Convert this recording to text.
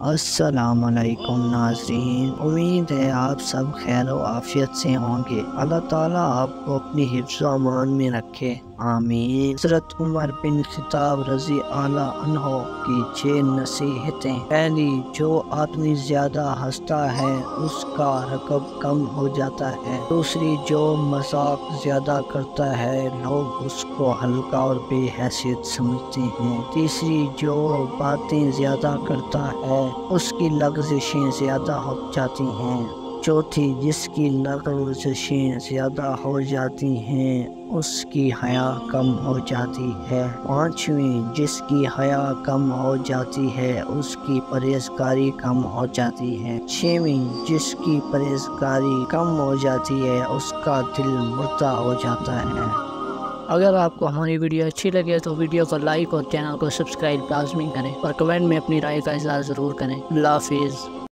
السلام علیکم ناظرین، امید ہے آپ سب خیر و عافیت سے ہوں گے۔ اللہ تعالیٰ آپ کو اپنی حفظ و امان میں رکھے، آمین۔ حضرت عمر بن خطاب رضی اللہ عنہ کی 6 نصیحتیں۔ پہلی، جو آدمی زیادہ ہنستا ہے اس کا رکب کم ہو جاتا ہے۔ دوسری، جو مذاق زیادہ کرتا ہے لوگ اس کو ہلکا اور بے حیثیت سمجھتے ہیں۔ تیسری، جو باتیں زیادہ کرتا ہے اس کی لغزشیں زیادہ ہو جاتی ہیں۔ چوتھی، جس کی لغزشیں زیادہ ہو جاتی ہیں اس کی حیا کم ہو جاتی ہے۔ پانچویں، جس کی حیا کم ہو جاتی ہے اس کی پرہیزگاری کم ہو جاتی ہے۔ چھویں، جس کی پرہیزگاری کم ہو جاتی ہے اس کا دل مردہ ہو جاتا ہے۔ اگر آپ کو ہماری ویڈیو اچھی لگے تو ویڈیو کو لائک اور چینل کو سبسکرائب لازمی کریں اور کمنٹ میں اپنی رائے کا اظہار ضرور کریں۔ اللہ حافظ۔